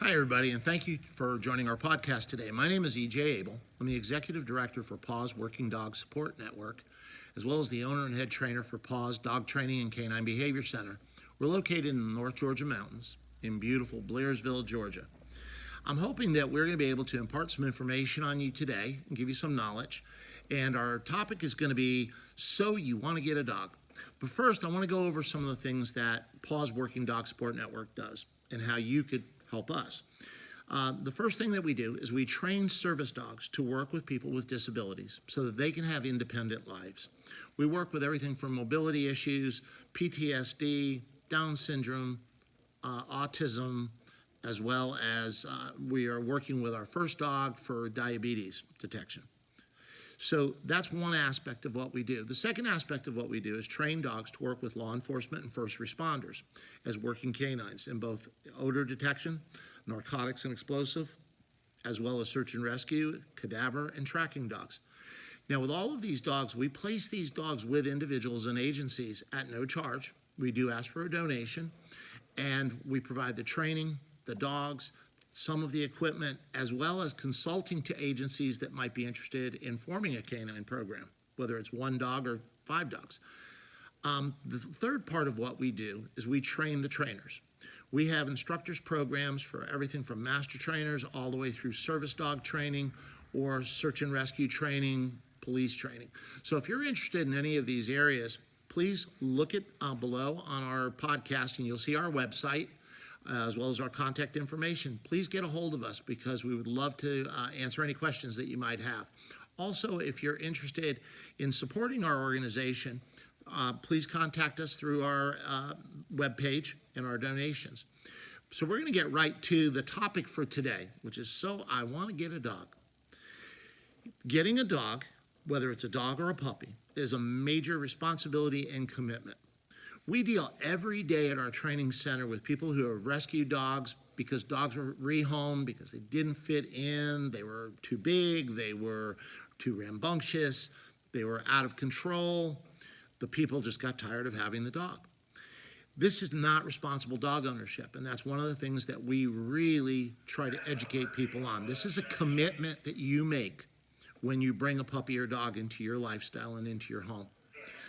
Hi, everybody, and thank you for joining our podcast today. My name is E.J. Abel. I'm the Executive Director for Paws Working Dog Support Network, as well as the owner and head trainer for Paws Dog Training and Canine Behavior Center. We're located in the North Georgia Mountains in beautiful Blairsville, Georgia. I'm hoping that we're going to be able to impart some information on you today and give you some knowledge. And our topic is going to be, so you want to get a dog. But first, I want to go over some of the things that Paws Working Dog Support Network does and how you could help us. The first thing that we do is we train service dogs to work with people with disabilities so that they can have independent lives. We work with everything from mobility issues, PTSD, Down syndrome, autism, as well as we are working with our first dog for diabetes detection. So that's one aspect of what we do. The second aspect of what we do is train dogs to work with law enforcement and first responders as working canines in both odor detection, narcotics and explosive, as well as search and rescue, cadaver, and tracking dogs. Now, with all of these dogs, we place these dogs with individuals and agencies at no charge. We do ask for a donation, and we provide the training, the dogs, some of the equipment, as well as consulting to agencies that might be interested in forming a canine program, whether it's one dog or 5 dogs. The third part of what we do is we train the trainers. We have instructors programs for everything from master trainers all the way through service dog training or search and rescue training, police training. So if you're interested in any of these areas, please look at below on our podcast and you'll see our website, as well as our contact information. Please get a hold of us because we would love to answer any questions that you might have. Also, if you're interested in supporting our organization, please contact us through our webpage and our donations. So we're going to get right to the topic for today, which is so I want to get a dog. Getting a dog, whether it's a dog or a puppy, is a major responsibility and commitment. We deal every day at our training center with people who have rescued dogs because dogs were rehomed, because they didn't fit in, they were too big, they were too rambunctious, they were out of control. The people just got tired of having the dog. This is not responsible dog ownership, and that's one of the things that we really try to educate people on. This is a commitment that you make when you bring a puppy or dog into your lifestyle and into your home.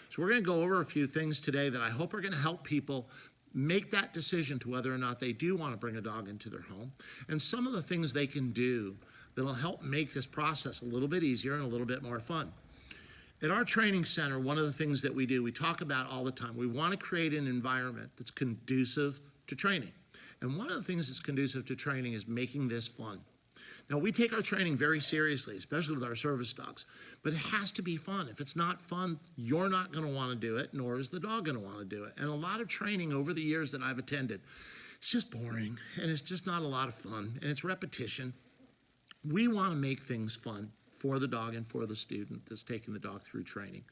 So we're going to go over a few things today that I hope are going to help people make that decision to whether or not they do want to bring a dog into their home, and some of the things they can do that'll help make this process a little bit easier and a little bit more fun. At our training center, one of the things that we do, we talk about all the time, we want to create an environment that's conducive to training. And one of the things that's conducive to training is making this fun. Now, we take our training very seriously, especially with our service dogs, but it has to be fun. If it's not fun, you're not going to want to do it, nor is the dog going to want to do it. And a lot of training over the years that I've attended, it's just boring, and it's just not a lot of fun, and it's repetition. We want to make things fun for the dog and for the student that's taking the dog through training.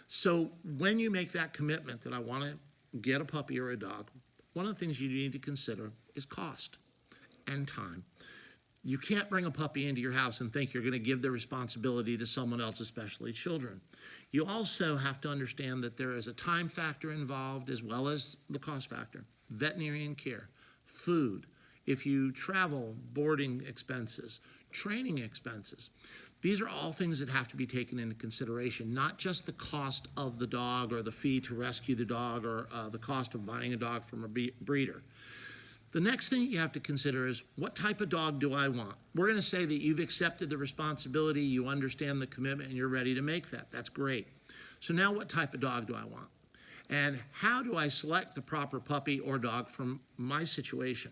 So when you make that commitment that I want to get a puppy or a dog, one of the things you need to consider is cost and time. You can't bring a puppy into your house and think you're going to give the responsibility to someone else, especially children. You also have to understand that there is a time factor involved as well as the cost factor. Veterinarian care, food, if you travel, boarding expenses, training expenses. These are all things that have to be taken into consideration, not just the cost of the dog or the fee to rescue the dog or the cost of buying a dog from a breeder. The next thing you have to consider is, what type of dog do I want? We're going to say that you've accepted the responsibility, you understand the commitment, and you're ready to make that. That's great. So now what type of dog do I want? And how do I select the proper puppy or dog from my situation?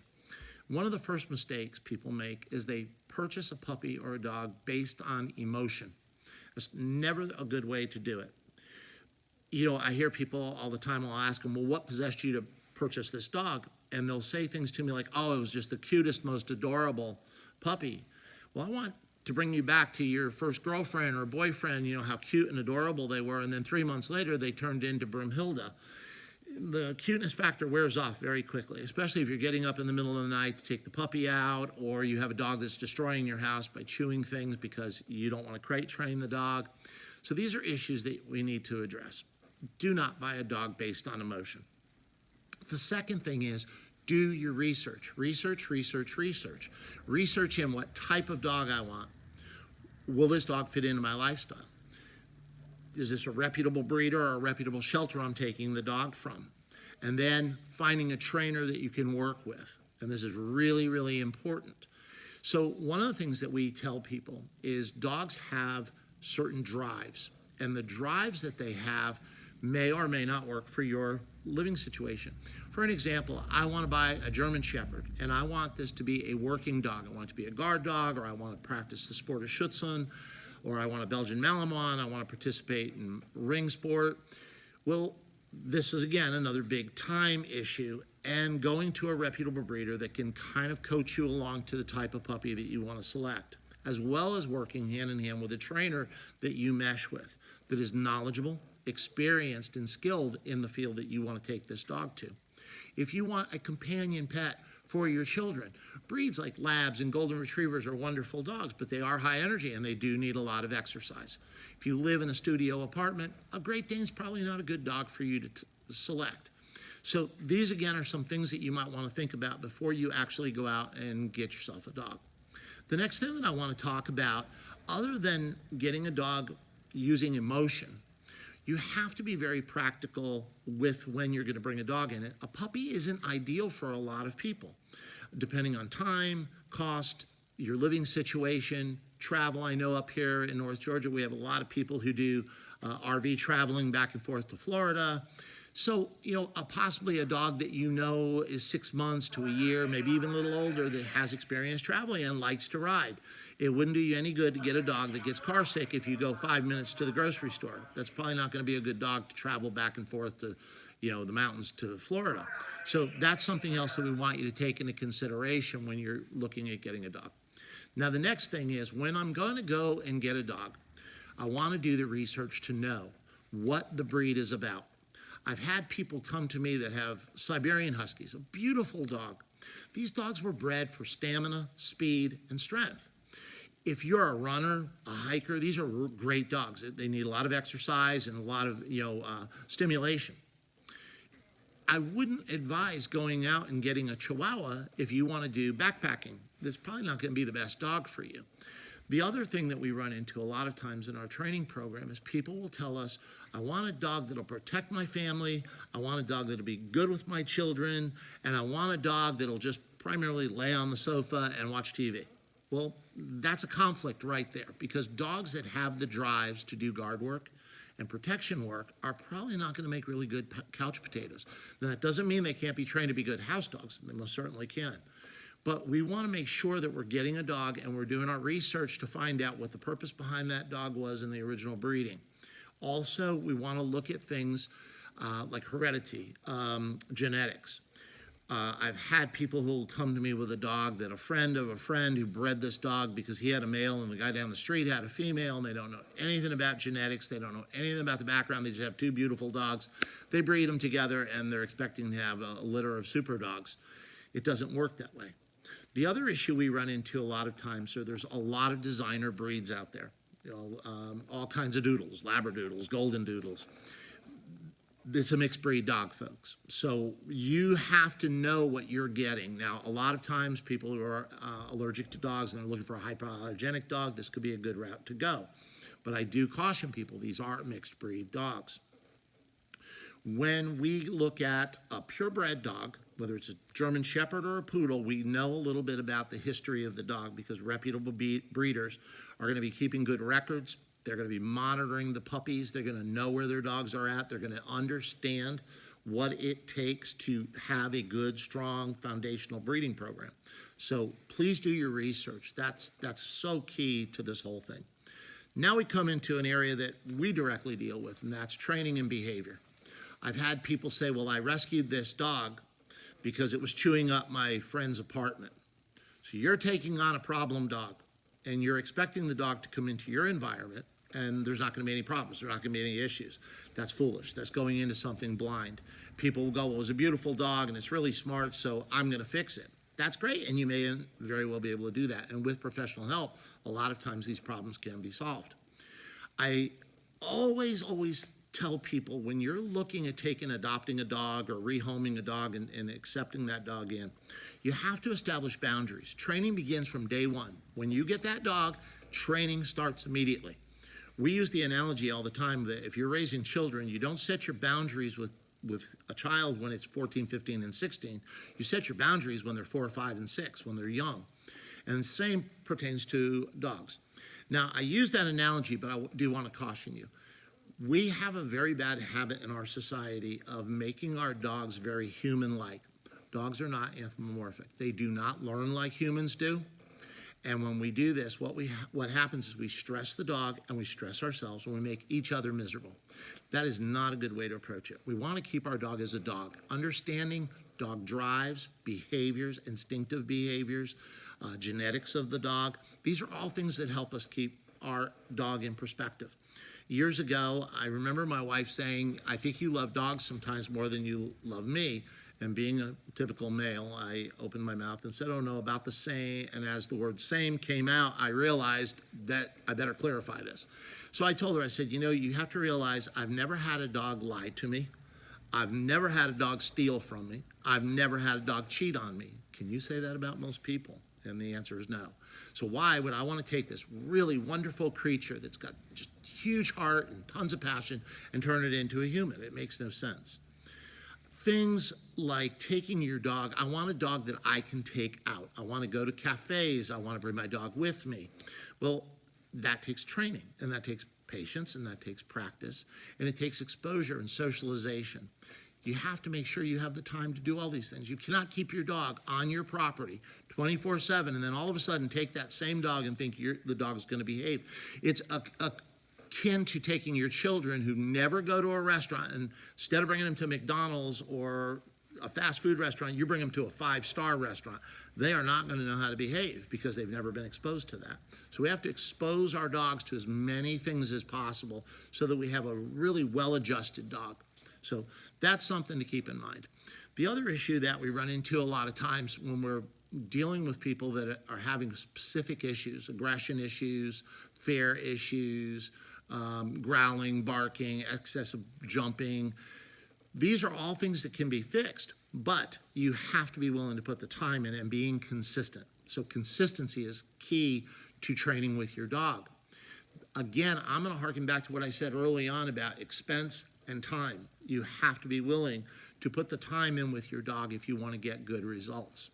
One of the first mistakes people make is they purchase a puppy or a dog based on emotion. It's never a good way to do it. You know, I hear people all the time, I'll ask them, well, what possessed you to purchase this dog? And they'll say things to me like, oh, it was just the cutest, most adorable puppy. Well, I want to bring you back to your first girlfriend or boyfriend, you know, how cute and adorable they were, and then 3 months later they turned into Broomhilda. The cuteness factor wears off very quickly, especially if you're getting up in the middle of the night to take the puppy out, or you have a dog that's destroying your house by chewing things because you don't want to crate train the dog. So these are issues that we need to address. Do not buy a dog based on emotion. The second thing is, Do your research. Research, research, research. Research in what type of dog I want. Will this dog fit into my lifestyle? Is this a reputable breeder or a reputable shelter I'm taking the dog from? And then finding a trainer that you can work with. And this is really, really important. So one of the things that we tell people is dogs have certain drives. And the drives that they have may or may not work for your living situation. For an example, I want to buy a German Shepherd, and I want this to be a working dog. I want it to be a guard dog, or I want to practice the sport of Schutzhund, or I want a Belgian Malinois, I want to participate in ring sport. Well, this is, again, another big time issue, and going to a reputable breeder that can kind of coach you along to the type of puppy that you want to select, as well as working hand in hand with a trainer that you mesh with, that is knowledgeable, experienced, and skilled in the field that you want to take this dog to. If you want a companion pet for your children, breeds like Labs and Golden Retrievers are wonderful dogs, but they are high energy and they do need a lot of exercise. If you live in a studio apartment, a Great Dane's probably not a good dog for you to select. So these, again, are some things that you might want to think about before you actually go out and get yourself a dog. The next thing that I want to talk about, other than getting a dog using emotion, you have to be very practical with when you're going to bring a dog in it. A puppy isn't ideal for a lot of people, depending on time, cost, your living situation, travel. I know up here in North Georgia, we have a lot of people who do RV traveling back and forth to Florida. So, possibly a dog that you know is 6 months to a year, maybe even a little older, that has experience traveling and likes to ride. It wouldn't do you any good to get a dog that gets car sick if you go 5 minutes to the grocery store. That's probably not going to be a good dog to travel back and forth to, the mountains to Florida. So that's something else that we want you to take into consideration when you're looking at getting a dog. Now, the next thing is, when I'm going to go and get a dog, I want to do the research to know what the breed is about. I've had people come to me that have Siberian Huskies, a beautiful dog. These dogs were bred for stamina, speed, and strength. If you're a runner, a hiker, these are great dogs. They need a lot of exercise and a lot of stimulation. I wouldn't advise going out and getting a Chihuahua if you want to do backpacking. That's probably not going to be the best dog for you. The other thing that we run into a lot of times in our training program is people will tell us, I want a dog that'll protect my family, I want a dog that'll be good with my children, and I want a dog that'll just primarily lay on the sofa and watch TV. Well, that's a conflict right there, because dogs that have the drives to do guard work and protection work are probably not going to make really good couch potatoes. Now, that doesn't mean they can't be trained to be good house dogs. They most certainly can. But we want to make sure that we're getting a dog and we're doing our research to find out what the purpose behind that dog was in the original breeding. Also, we want to look at things like heredity, genetics. I've had people who will come to me with a dog that a friend of a friend who bred this dog because he had a male and the guy down the street had a female, and they don't know anything about genetics. They don't know anything about the background. They just have two beautiful dogs. They breed them together and they're expecting to have a litter of super dogs. It doesn't work that way. The other issue we run into a lot of times, so there's a lot of designer breeds out there, all kinds of doodles, Labradoodles, Golden Doodles. It's a mixed breed dog, folks. So you have to know what you're getting. Now, a lot of times people who are allergic to dogs and they're looking for a hypoallergenic dog, this could be a good route to go. But I do caution people, these aren't mixed breed dogs. When we look at a purebred dog, whether it's a German Shepherd or a Poodle, we know a little bit about the history of the dog because reputable breeders are going to be keeping good records. They're going to be monitoring the puppies. They're going to know where their dogs are at. They're going to understand what it takes to have a good, strong, foundational breeding program. So please do your research. That's so key to this whole thing. Now we come into an area that we directly deal with, and that's training and behavior. I've had people say, well, I rescued this dog because it was chewing up my friend's apartment. So you're taking on a problem dog, and you're expecting the dog to come into your environment, and there's not going to be any problems. There's not going to be any issues. That's foolish. That's going into something blind. People will go, well, it was a beautiful dog, and it's really smart, so I'm going to fix it. That's great, and you may very well be able to do that. And with professional help, a lot of times these problems can be solved. I always tell people, when you're looking at adopting a dog or rehoming a dog and accepting that dog in, you have to establish boundaries. Training begins from day one. When you get that dog, training starts immediately. We use the analogy all the time that if you're raising children, you don't set your boundaries with a child when it's 14, 15, and 16. You set your boundaries when they're 4, 5, and 6, when they're young. And the same pertains to dogs. Now, I use that analogy, but I do want to caution you. We have a very bad habit in our society of making our dogs very human-like. Dogs are not anthropomorphic. They do not learn like humans do. And when we do this, what happens is we stress the dog and we stress ourselves and we make each other miserable. That is not a good way to approach it. We want to keep our dog as a dog, understanding dog drives, behaviors, instinctive behaviors, genetics of the dog. These are all things that help us keep our dog in perspective. Years ago, I remember my wife saying, "I think you love dogs sometimes more than you love me." And being a typical male, I opened my mouth and said, "Oh no, about the same." And as the word same came out, I realized that I better clarify this. So I told her, I said, you have to realize I've never had a dog lie to me. I've never had a dog steal from me. I've never had a dog cheat on me. Can you say that about most people? And the answer is no. So why would I want to take this really wonderful creature that's got just huge heart and tons of passion and turn it into a human? It makes no sense. Things like taking your dog, I want a dog that I can take out. I want to go to cafes. I want to bring my dog with me. Well, that takes training, and that takes patience, and that takes practice, and it takes exposure and socialization. You have to make sure you have the time to do all these things. You cannot keep your dog on your property 24/7 and then all of a sudden take that same dog and think the dog is going to behave. It's akin to taking your children who never go to a restaurant, and instead of bringing them to McDonald's or a fast food restaurant, you bring them to a 5-star restaurant. They are not going to know how to behave because they've never been exposed to that. So we have to expose our dogs to as many things as possible so that we have a really well-adjusted dog. So that's something to keep in mind. The other issue that we run into a lot of times when we're dealing with people that are having specific issues, aggression issues, fear issues, growling, barking, excessive jumping, these are all things that can be fixed, but you have to be willing to put the time in and being consistent. So consistency is key to training with your dog. Again, I'm going to harken back to what I said early on about expense and time. You have to be willing to put the time in with your dog if you want to get good results.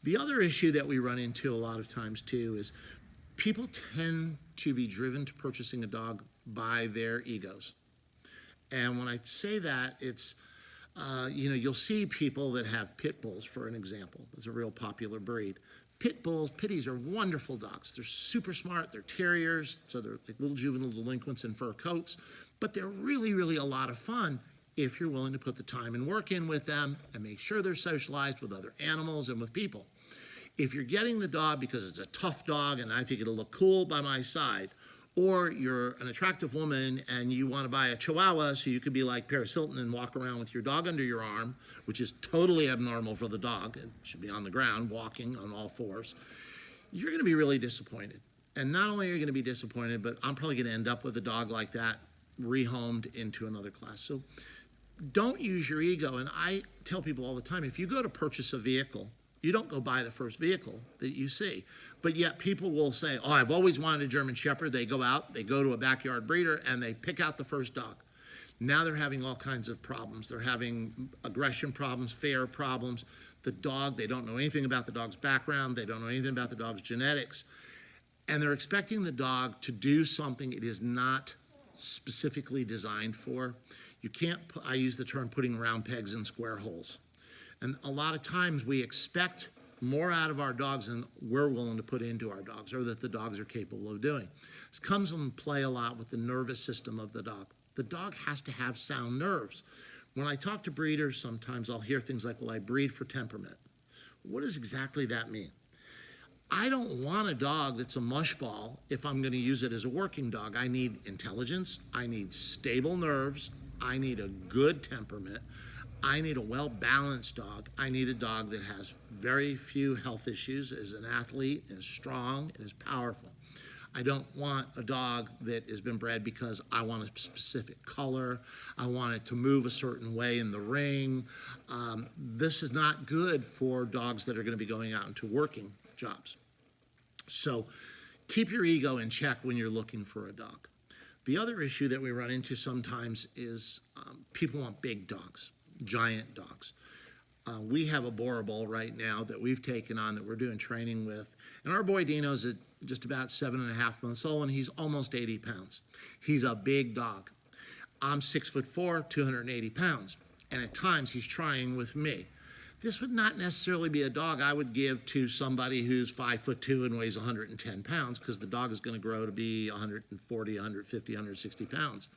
The other issue that we run into a lot of times too is people tend to be driven to purchasing a dog by their egos. And when I say that, it's, you'll see people that have pit bulls, for an example. It's a real popular breed. Pitties are wonderful dogs. They're super smart. They're terriers, so they're like little juvenile delinquents in fur coats. But they're really, really a lot of fun if you're willing to put the time and work in with them and make sure they're socialized with other animals and with people. If you're getting the dog because it's a tough dog and I think it'll look cool by my side, or you're an attractive woman and you want to buy a Chihuahua so you could be like Paris Hilton and walk around with your dog under your arm, which is totally abnormal for the dog, it should be on the ground walking on all fours, you're going to be really disappointed. And not only are you going to be disappointed, but I'm probably going to end up with a dog like that rehomed into another class. So don't use your ego. And I tell people all the time, if you go to purchase a vehicle, you don't go buy the first vehicle that you see. But yet people will say, "Oh, I've always wanted a German Shepherd." They go out, they go to a backyard breeder, and they pick out the first dog. Now they're having all kinds of problems. They're having aggression problems, fear problems. The dog, they don't know anything about the dog's background. They don't know anything about the dog's genetics. And they're expecting the dog to do something it is not specifically designed for. You can't, I use the term putting round pegs in square holes. And a lot of times we expect more out of our dogs than we're willing to put into our dogs or that the dogs are capable of doing. This comes into play a lot with the nervous system of the dog. The dog has to have sound nerves. When I talk to breeders, sometimes I'll hear things like, "Well, I breed for temperament." What does exactly that mean? I don't want a dog that's a mushball if I'm going to use it as a working dog. I need intelligence. I need stable nerves. I need a good temperament. I need a well-balanced dog. I need a dog that has very few health issues, is an athlete, is strong, and is powerful. I don't want a dog that has been bred because I want a specific color. I want it to move a certain way in the ring. This is not good for dogs that are going to be going out into working jobs. So keep your ego in check when you're looking for a dog. The other issue that we run into sometimes is people want big dogs, giant dogs. We have a Boerboel right now that we've taken on that we're doing training with. And our boy Dino's at just about 7.5 months old, and he's almost 80 pounds. He's a big dog. I'm 6'4", 280 pounds. And at times he's trying with me. This would not necessarily be a dog I would give to somebody who's 5'2" and weighs 110 pounds, because the dog is going to grow to be 140, 150, 160 pounds.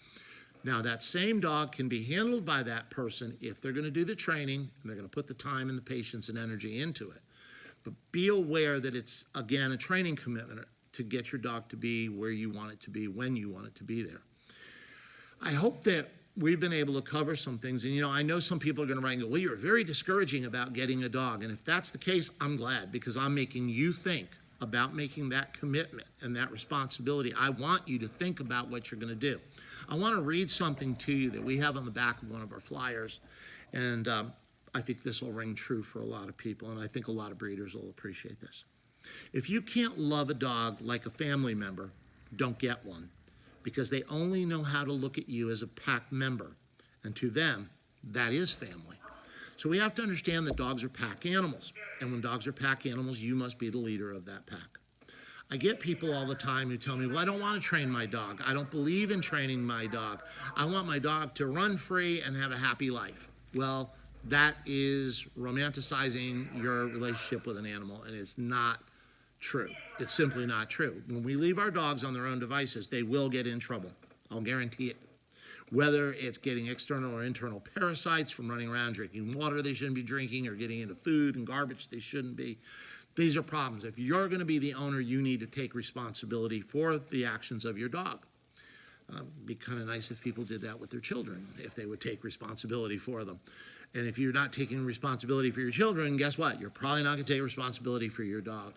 Now, that same dog can be handled by that person if they're going to do the training and they're going to put the time and the patience and energy into it. But be aware that it's, again, a training commitment to get your dog to be where you want it to be, when you want it to be there. I hope that we've been able to cover some things. And, I know some people are going to write and go, well, you're very discouraging about getting a dog. And if that's the case, I'm glad, because I'm making you think about making that commitment and that responsibility. I want you to think about what you're going to do. I want to read something to you that we have on the back of one of our flyers, and I think this will ring true for a lot of people, and I think a lot of breeders will appreciate this. If you can't love a dog like a family member, don't get one, because they only know how to look at you as a pack member, and to them, that is family. So we have to understand that dogs are pack animals, and when dogs are pack animals, you must be the leader of that pack. I get people all the time who tell me, well, I don't want to train my dog. I don't believe in training my dog. I want my dog to run free and have a happy life. Well, that is romanticizing your relationship with an animal, and it's not true. It's simply not true. When we leave our dogs on their own devices, they will get in trouble. I'll guarantee it. Whether it's getting external or internal parasites from running around drinking water they shouldn't be drinking, or getting into food and garbage they shouldn't be. These are problems. If you're going to be the owner, you need to take responsibility for the actions of your dog. It'd be kind of nice if people did that with their children, if they would take responsibility for them. And if you're not taking responsibility for your children, guess what? You're probably not going to take responsibility for your dog.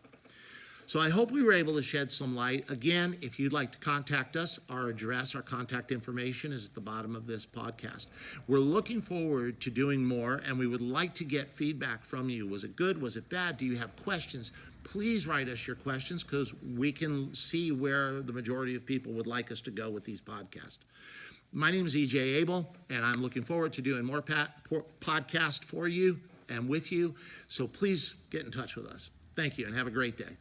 So I hope we were able to shed some light. Again, if you'd like to contact us, our address, our contact information is at the bottom of this podcast. We're looking forward to doing more, and we would like to get feedback from you. Was it good? Was it bad? Do you have questions? Please write us your questions, because we can see where the majority of people would like us to go with these podcasts. My name is E.J. Abel, and I'm looking forward to doing more podcasts for you and with you. So please get in touch with us. Thank you, and have a great day.